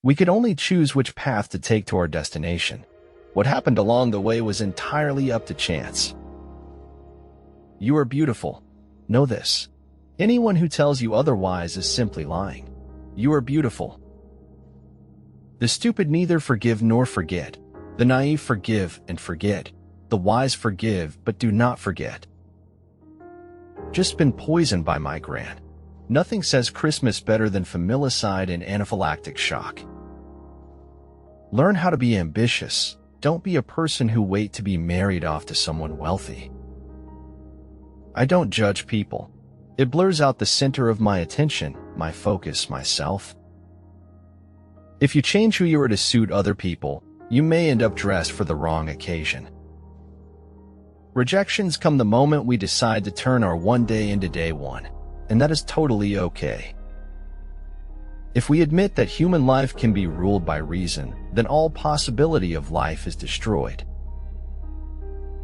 We could only choose which path to take to our destination. What happened along the way was entirely up to chance. You are beautiful. Know this. Anyone who tells you otherwise is simply lying. You are beautiful. The stupid neither forgive nor forget. The naive forgive and forget. The wise forgive but do not forget. Just been poisoned by my gran. Nothing says Christmas better than familicide and anaphylactic shock. Learn how to be ambitious. Don't be a person who wait to be married off to someone wealthy. I don't judge people. It blurs out the center of my attention, my focus, myself. If you change who you are to suit other people, you may end up dressed for the wrong occasion. Rejections come the moment we decide to turn our one day into day one, and that is totally okay. If we admit that human life can be ruled by reason, then all possibility of life is destroyed.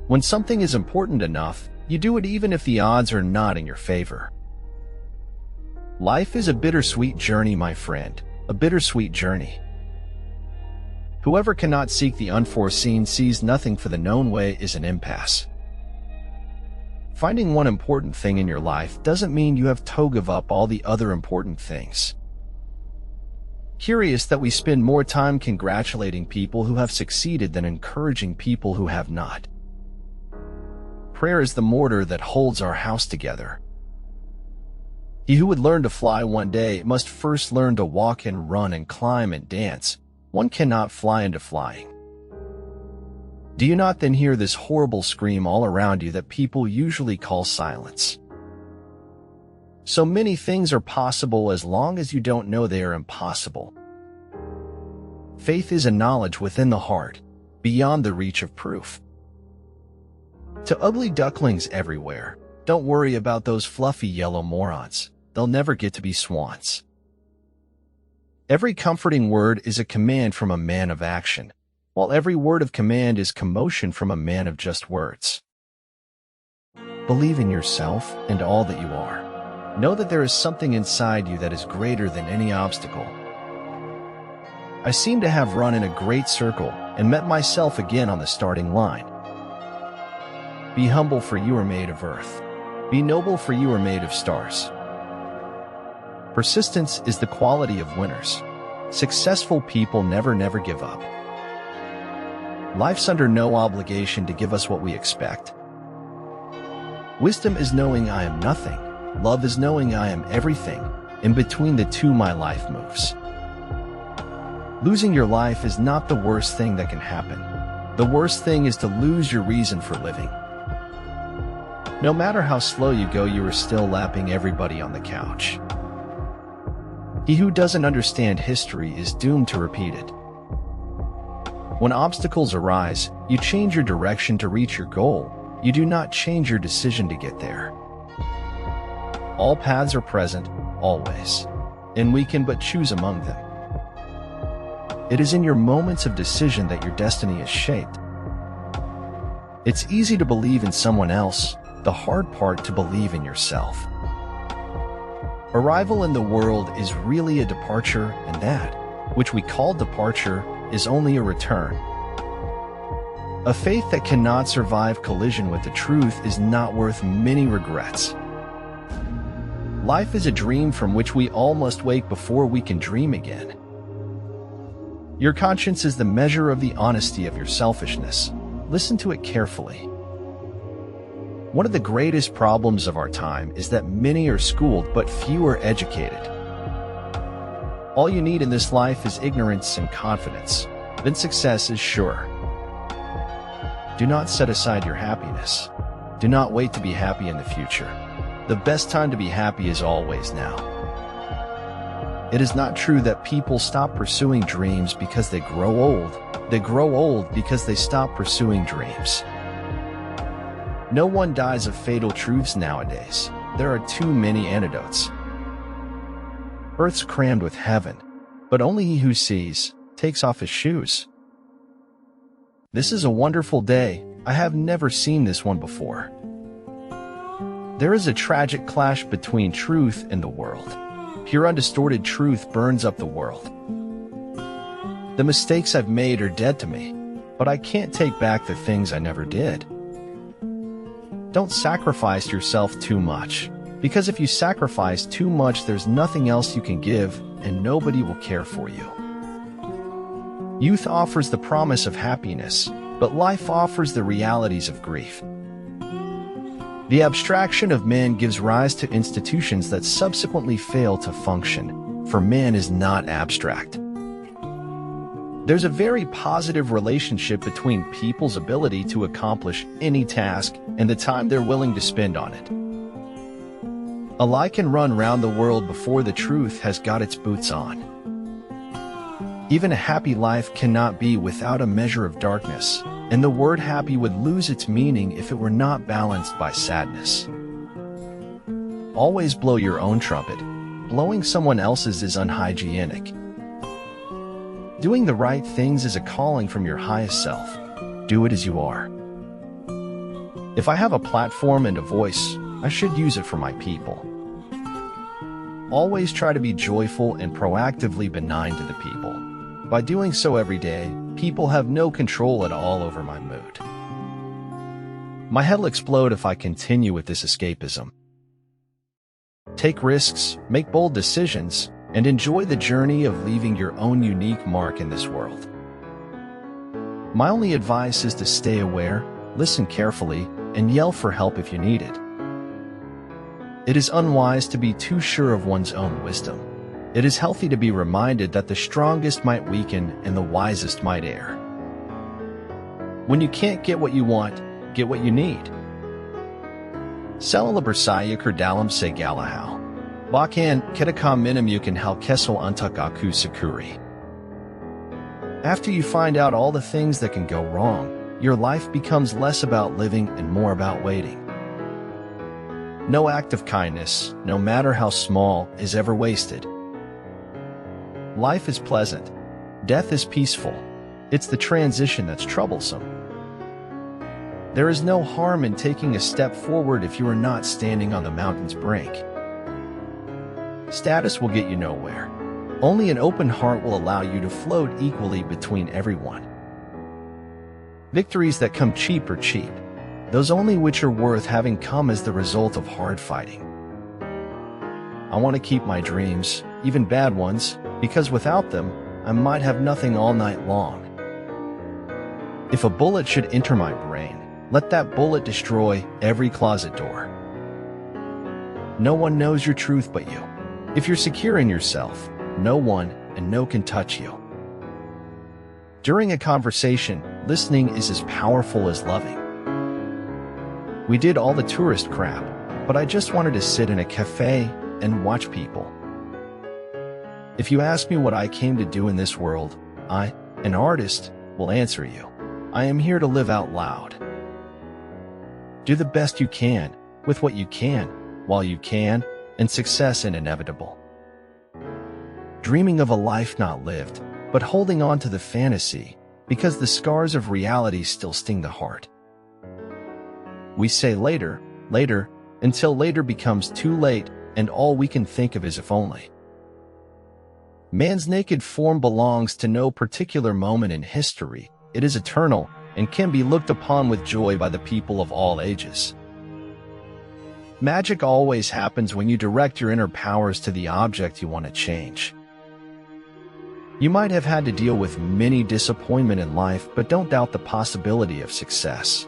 When something is important enough, you do it even if the odds are not in your favor. Life is a bittersweet journey, my friend, a bittersweet journey. Whoever cannot seek the unforeseen sees nothing, for the known way is an impasse. Finding one important thing in your life doesn't mean you have to give up all the other important things. Curious that we spend more time congratulating people who have succeeded than encouraging people who have not. Prayer is the mortar that holds our house together. He who would learn to fly one day must first learn to walk and run and climb and dance. One cannot fly into flying. Do you not then hear this horrible scream all around you that people usually call silence? So many things are possible as long as you don't know they are impossible. Faith is a knowledge within the heart, beyond the reach of proof. To ugly ducklings everywhere, don't worry about those fluffy yellow morons. They'll never get to be swans. Every comforting word is a command from a man of action, while every word of command is commotion from a man of just words. Believe in yourself and all that you are. Know that there is something inside you that is greater than any obstacle. I seem to have run in a great circle and met myself again on the starting line. Be humble, for you are made of earth. Be noble, for you are made of stars. Persistence is the quality of winners. Successful people never give up. Life's under no obligation to give us what we expect. Wisdom is knowing I am nothing. Love is knowing I am everything. In between the two, my life moves. Losing your life is not the worst thing that can happen. The worst thing is to lose your reason for living. No matter how slow you go, you are still lapping everybody on the couch. He who doesn't understand history is doomed to repeat it. When obstacles arise, you change your direction to reach your goal. You do not change your decision to get there. All paths are present, always, and we can but choose among them. It is in your moments of decision that your destiny is shaped. It's easy to believe in someone else, the hard part to believe in yourself. Arrival in the world is really a departure, and that, which we call departure, is only a return. A faith that cannot survive collision with the truth is not worth many regrets. Life is a dream from which we all must wake before we can dream again. Your conscience is the measure of the honesty of your selfishness. Listen to it carefully. One of the greatest problems of our time is that many are schooled but few are educated. All you need in this life is ignorance and confidence. Then success is sure. Do not set aside your happiness. Do not wait to be happy in the future. The best time to be happy is always now. It is not true that people stop pursuing dreams because they grow old. They grow old because they stop pursuing dreams. No one dies of fatal truths nowadays. There are too many antidotes. Earth's crammed with heaven, but only he who sees takes off his shoes. This is a wonderful day. I have never seen this one before. There is a tragic clash between truth and the world. Pure undistorted truth burns up the world. The mistakes I've made are dead to me, but I can't take back the things I never did. Don't sacrifice yourself too much, because if you sacrifice too much, there's nothing else you can give, and nobody will care for you. Youth offers the promise of happiness, but life offers the realities of grief. The abstraction of man gives rise to institutions that subsequently fail to function, for man is not abstract. There's a very positive relationship between people's ability to accomplish any task and the time they're willing to spend on it. A lie can run round the world before the truth has got its boots on. Even a happy life cannot be without a measure of darkness, and the word happy would lose its meaning if it were not balanced by sadness. Always blow your own trumpet. Blowing someone else's is unhygienic. Doing the right things is a calling from your highest self. Do it as you are. If I have a platform and a voice, I should use it for my people. Always try to be joyful and proactively benign to the people. By doing so every day, people have no control at all over my mood. My head will explode if I continue with this escapism. Take risks, make bold decisions, and enjoy the journey of leaving your own unique mark in this world. My only advice is to stay aware, listen carefully, and yell for help if you need it. It is unwise to be too sure of one's own wisdom. It is healthy to be reminded that the strongest might weaken and the wisest might err. When you can't get what you want, get what you need. Sela bersaya dalam segala Bakan kita menemukan hal kesal untuk aku sakuri. After you find out all the things that can go wrong, your life becomes less about living and more about waiting. No act of kindness, no matter how small, is ever wasted. Life is pleasant. Death is peaceful. It's the transition that's troublesome. There is no harm in taking a step forward if you are not standing on the mountain's brink. Status will get you nowhere. Only an open heart will allow you to float equally between everyone. Victories that come cheap are cheap. Those only which are worth having come as the result of hard fighting. I want to keep my dreams, even bad ones, because without them, I might have nothing all night long. If a bullet should enter my brain, let that bullet destroy every closet door. No one knows your truth but you. If you're secure in yourself, no one and no can touch you. During a conversation, listening is as powerful as loving. We did all the tourist crap, but I just wanted to sit in a cafe and watch people. If you ask me what I came to do in this world, I, an artist, will answer you. I am here to live out loud. Do the best you can, with what you can, while you can, and success is inevitable. Dreaming of a life not lived, but holding on to the fantasy, because the scars of reality still sting the heart. We say later, later, until later becomes too late, and all we can think of is if only. Man's naked form belongs to no particular moment in history. It is eternal, and can be looked upon with joy by the people of all ages. Magic always happens when you direct your inner powers to the object you want to change. You might have had to deal with many disappointments in life, but don't doubt the possibility of success.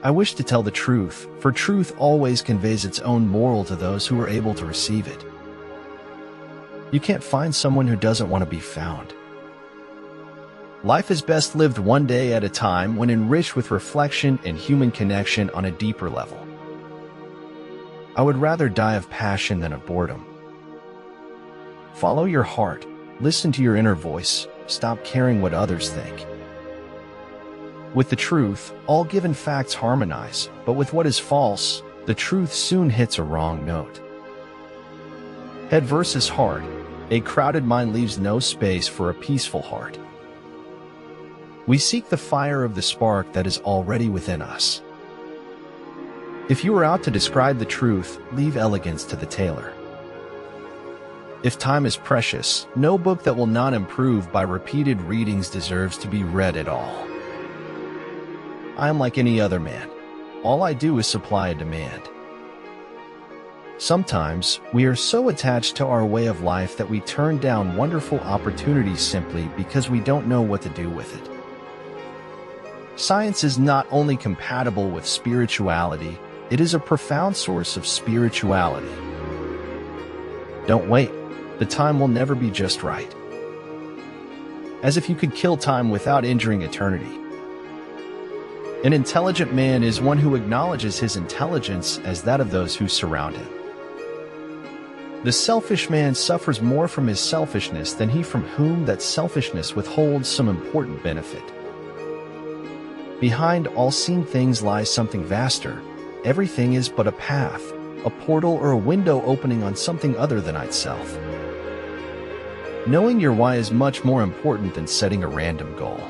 I wish to tell the truth, for truth always conveys its own moral to those who are able to receive it. You can't find someone who doesn't want to be found. Life is best lived one day at a time when enriched with reflection and human connection on a deeper level. I would rather die of passion than of boredom. Follow your heart, listen to your inner voice, stop caring what others think. With the truth, all given facts harmonize, but with what is false, the truth soon hits a wrong note. Head versus heart. A crowded mind leaves no space for a peaceful heart. We seek the fire of the spark that is already within us. If you are out to describe the truth, leave elegance to the tailor. If time is precious, no book that will not improve by repeated readings deserves to be read at all. I am like any other man. All I do is supply a demand. Sometimes, we are so attached to our way of life that we turn down wonderful opportunities simply because we don't know what to do with it. Science is not only compatible with spirituality, it is a profound source of spirituality. Don't wait. The time will never be just right. As if you could kill time without injuring eternity. An intelligent man is one who acknowledges his intelligence as that of those who surround him. The selfish man suffers more from his selfishness than he from whom that selfishness withholds some important benefit. Behind all seen things lies something vaster. Everything is but a path, a portal or a window opening on something other than itself. Knowing your why is much more important than setting a random goal.